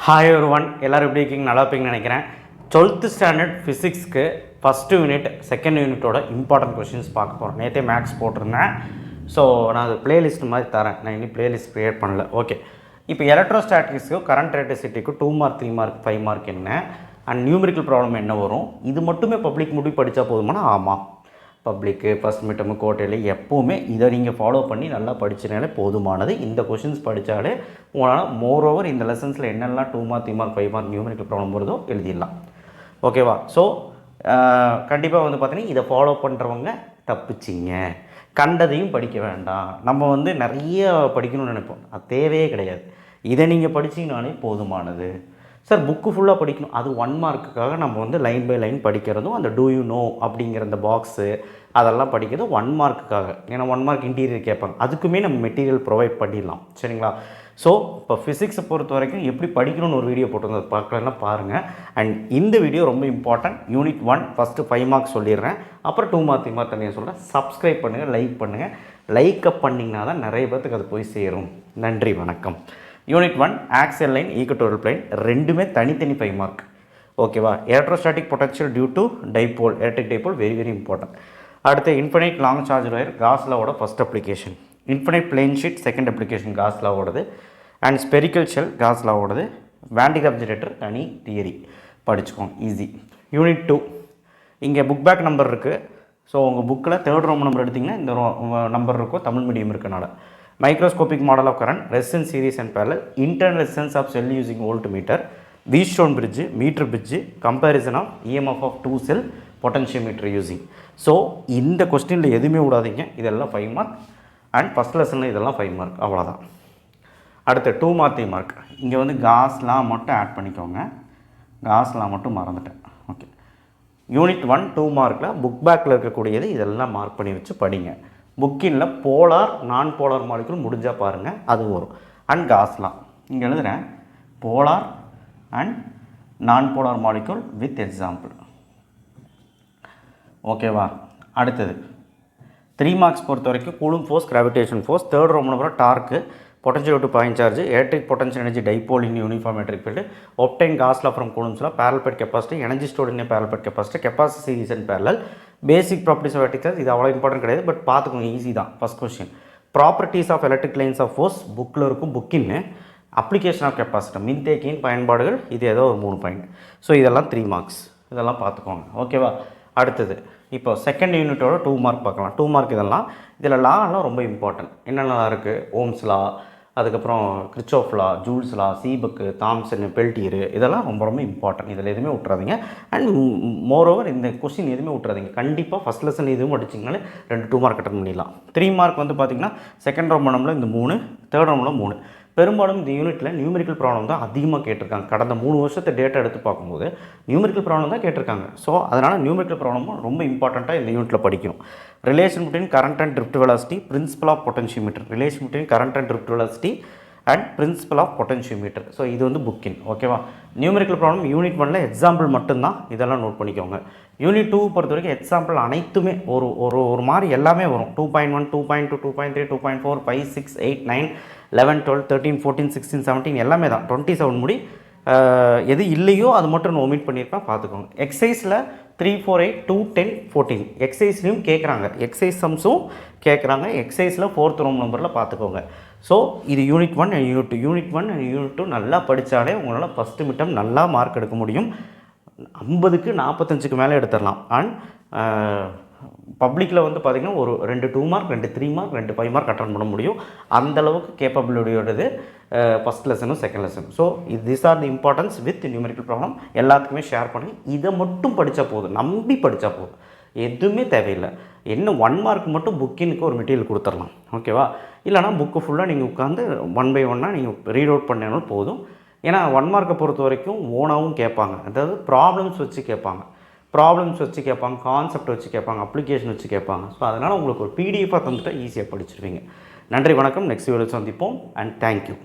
Hi ஒருவன் எல்லோரும் எப்படி இருக்கீங்க? நல்லா இருப்பீங்கன்னு நினைக்கிறேன். 12th ஸ்டாண்டர்ட் ஃபிசிக்ஸ்க்கு ஃபஸ்ட்டு யூனிட் செகண்ட் யூனிட்டோட இம்பார்ட்டன்ட் கொஷின்ஸ் பார்க்க போகிறோம். நேற்றே மேக்ஸ் போட்டிருந்தேன். ஸோ நான் அது பிளேலிஸ்ட் மாதிரி தரேன். நான் இன்னும் பிளேலிஸ்ட் க்ரியேட் பண்ணல. ஓகே, இப்போ எலக்ட்ரோஸ்டாட்டிக்ஸ்க்கும் கரண்ட் எலக்ட்ரிசிட்டிக்கும் 2 மார்க் 3 மார்க் 5 மார்க் என்ன அண்ட் நியூமெரிக்கல் ப்ராப்ளம் என்ன வரும், இது மட்டுமே பப்ளிக் முடிவு படித்தா போதுமானா? ஆமாம், பப்ளிக்கு ஃபஸ்ட் மிட்டமு கோட்டையில் எப்போவுமே இதை நீங்கள் ஃபாலோ பண்ணி நல்லா படிச்சினாலே போதுமானது. இந்த கொஷின்ஸ் படித்தாலே உங்களால் மோரோவர் இந்த லெசன்ஸில் என்னெல்லாம் 2 mark 3 mark 5 mark numerical problem வருதோ எழுதிடலாம். ஓகேவா? ஸோ கண்டிப்பாக வந்து பார்த்தீங்கன்னா இதை ஃபாலோ பண்ணுறவங்க தப்பிச்சிங்க. கண்டதையும் படிக்க வேண்டாம். நம்ம நிறைய படிக்கணும்னு நினைப்போம், அது தேவையே கிடையாது. இதை நீங்கள் படிச்சிங்கனாலே போதுமானது. சார் புக்கு ஃபுல்லாக படிக்கணும், அது 1 மார்க்குக்காக நம்ம லைன் பை லைன் படிக்கிறதும் அந்த டூ யூ நோ அப்படிங்கிற அந்த பாக்ஸு அதெல்லாம் படிக்கிறது 1 மார்க்குக்காக. ஏன்னா 1 மார்க் இன்டீரியர் கேட்பாங்க, அதுக்குமே நம்ம மெட்டீரியல் ப்ரொவைட் பண்ணிடலாம். சரிங்களா? ஸோ இப்போ ஃபிசிக்ஸை பொறுத்த வரைக்கும் எப்படி படிக்கணும்னு ஒரு வீடியோ போட்டிருந்தது, பார்க்கலன்னா பாருங்கள். அண்ட் இந்த வீடியோ ரொம்ப இம்பார்ட்டன்ட். யூனிட் 1 ஃபஸ்ட்டு 5 மார்க்ஸ் சொல்லிடுறேன், அப்புறம் 2 மார்க் 3 மார்க் தனியாக சொல்கிறேன். சப்ஸ்கிரைப் பண்ணுங்கள், லைக் பண்ணுங்கள். லைக்கப் பண்ணிங்கன்னா தான் நிறைய பேர்த்துக்கு அது போய் சேரும். நன்றி, வணக்கம். Unit 1 axial line equatorial plane ரெண்டுமே தனித்தனி 5 மார்க். ஓகேவா? Electrostatic potential due to dipole, electric dipole very very important. அடுத்து infinite long charge wire Gauss லாவோட first application, infinite plane sheet second application Gauss லாவோடது, அண்ட் ஸ்பெரிக்கல் ஷெல் காஸ் லாவோடது, Van de Graaff generator தனி theory படிச்சுக்கோங்க, easy. Unit 2 இங்கே book back number இருக்குது. So உங்கள் புக்கில் 3rd ரோம் நம்பர் எடுத்திங்கன்னா இந்த நம்பர் இருக்கும், தமிழ் மீடியம் இருக்கனால. Microscopic model of current, resistance series and parallel, internal resistance of cell using voltmeter, Wheatstone bridge, meter bridge, comparison of EMF of 2 cell, potentiometer using. So இந்த கொஸ்டினில் எதுவுமே விடாதீங்க. இதெல்லாம் 5 மார்க் அண்ட் ஃபஸ்ட் லெசனில் இதெல்லாம் 5 mark, அவ்வளோதான். அடுத்து 2 மார்க் 3 மார்க். இங்கே காஸ்லாம் மட்டும் ஆட் பண்ணிக்கோங்க, காஸ்லாம் மட்டும் மறந்துட்டேன். ஓகே, யூனிட் 1 2 மார்க்கில் புக் பேக்கில் இருக்கக்கூடியது இதெல்லாம் மார்க் பண்ணி வச்சு படிங்க. புக்கினில் போலார் நான் போலார் மாலிகுல் முடிஞ்சால் பாருங்கள், அது வரும். அண்ட் காஸ்லாம் இங்கே எழுதுகிறேன், polar and non polar molecule with example. ஓகேவா? அடுத்தது 3 மார்க்ஸ் பொறுத்த வரைக்கும் Coulomb force, gravitation force, 3rd ரோம் number torque, potential to point charge, electric potential energy dipole in uniform electric field, obtain Gauss law from கூலம்ஸ்ல, parallel plate capacity, எனர்ஜி ஸ்டோர்ட் இன் parallel plate capacity, capacity series and parallel, basic properties of electric charge. இது அவ்வளோ important கிடையாது, but பார்த்துக்கோங்க, easy தான். First question properties of electric lines of force புக்கில் இருக்கும், புக்கின்னு அப்ளிகேஷன் ஆஃப் கெப்பாசிட்டர் மின்தேக்கியின் பயன்பாடுகள், இது ஏதோ ஒரு 3 பாயிண்ட். ஸோ இதெல்லாம் 3 மார்க்ஸ், இதெல்லாம் பார்த்துக்கோங்க. ஓகேவா? அடுத்தது இப்போ செகண்ட் யூனிட்டோட 2 மார்க் பார்க்கலாம். 2 மார்க் இதெல்லாம், இதில் லாலாம் ரொம்ப இம்பார்ட்டன்ட். என்னென்னலாம் இருக்குது? ஓம்ஸ் லா, அதுக்கப்புறம் கிரிச்சோஃப் லா, ஜூல்ஸ் லா, சீபக்கு, தாம்சன், பெல்டியரு, இதெல்லாம் ரொம்ப ரொம்ப இம்பார்ட்டன்ட். இதில் எதுவுமே விட்றாதீங்க. அண்ட் மோரோவர் இந்த கொஸ்டின் எதுவுமே விட்றாதீங்க. கண்டிப்பாக ஃபஸ்ட் லெசன் எதுவும் படிச்சிங்கனாலே 2 மார்க் அட்டன் பண்ணிடலாம். 3 மார்க் பார்த்திங்கன்னா செகண்ட் ரோம் நம்பரில் இந்த 3, 3rd ரோமில் 3. பெரும்பாலும் இந்த யூனிட்டில் நியூமெரிக்கல் ப்ராப்ளம் தான் அதிகமாக கேட்டிருக்காங்க. கடந்த 3 வருஷத்தை டேட்டா எடுத்து பார்க்கும்போது நியூமெரிக்கல் ப்ராப்ளம் தான் கேட்டிருக்காங்க. ஸோ அதனால் நியூமெரிக்கல் ப்ராப்ளமும் ரொம்ப இம்பார்ட்டண்ட்டாக இந்த யூனிட்டில் படிக்கணும். Relation between current and drift velocity, principle of potentiometer, relation between current and drift velocity and principle of potentiometer. So இது புக்கின். ஓகேவா? நியூமெரிக்கல் ப்ராப்ளம் யூனிட் 1ல் எக்ஸாம்பிள் மட்டும்தான், இதெல்லாம் நோட் பண்ணிக்கோங்க. யூனிட் 2 பொறுத்த வரைக்கும் எக்ஸாம்பிள் அனைத்துமே ஒரு மாதிரி எல்லாமே வரும். 2.1, 2.2, 2.3, 2.4, 5, 6, 8, 9, 11, 12, 13, 14, 16, 17 எல்லாமே தான். 27 முடி எது இல்லையோ அது மட்டும் நான் ஒமிட் பண்ணியிருப்பேன், பார்த்துக்கோங்க. எக்ஸசைஸில் 3, 4, 8, 2, 10, 14 எக்ஸசைஸ்லையும் கேட்குறாங்க, எக்ஸசைஸ் சம்ஸும் கேட்குறாங்க. எக்ஸசைஸில் 4th ரோம் நம்பரில் பார்த்துக்கோங்க. ஸோ இது unit 1 and unit 2. Unit 1 and unit 2 நல்லா படித்தாலே உங்களால் ஃபஸ்ட்டு மிட்டம் நல்லா மார்க் எடுக்க முடியும். 50க்கு 45க்கு மேலே எடுத்துடலாம். அண்ட் பப்ளிக்கில் பார்த்திங்கன்னா ஒரு 2 2 மார்க், 2 3 மார்க், 2 5 மார்க் அட்டன் பண்ண முடியும். அந்தளவுக்கு கேப்பபிலிட்டியோடது ஃபஸ்ட் லெசனும் செகண்ட் லெசனும். So this are the importance with numerical problem. எல்லாத்துக்குமே ஷேர் பண்ணி இதை மட்டும் படித்தா போதும், நம்பி படித்தா போதும், எதுவுமே தேவையில்லை. என்ன 1 மார்க் மட்டும் புக்கினுக்கு ஒரு மெட்டீரியல் கொடுத்துடலாம். ஓகேவா? இல்லைனா புக்கு ஃபுல்லாக நீங்கள் உட்காந்து 1 by 1 நீங்கள் ரீட் அவுட் பண்ணாலும் போதும். ஏன்னா 1 மார்க்கை பொறுத்த வரைக்கும் ஓனாகவும் கேட்பாங்க, அதாவது ப்ராப்ளம்ஸ் வச்சு கேட்பாங்க, கான்செப்ட் வச்சு கேட்பாங்க, அப்ளிகேஷன் வச்சு கேட்பாங்க. ஸோ அதனால் உங்களுக்கு ஒரு பிடிஎஃபாக தந்துட்டால் ஈஸியாக படிச்சிருவீங்க. நன்றி, வணக்கம். நெக்ஸ்ட் வீடியோவில் சந்திப்போம் அண்ட் தேங்க்யூ.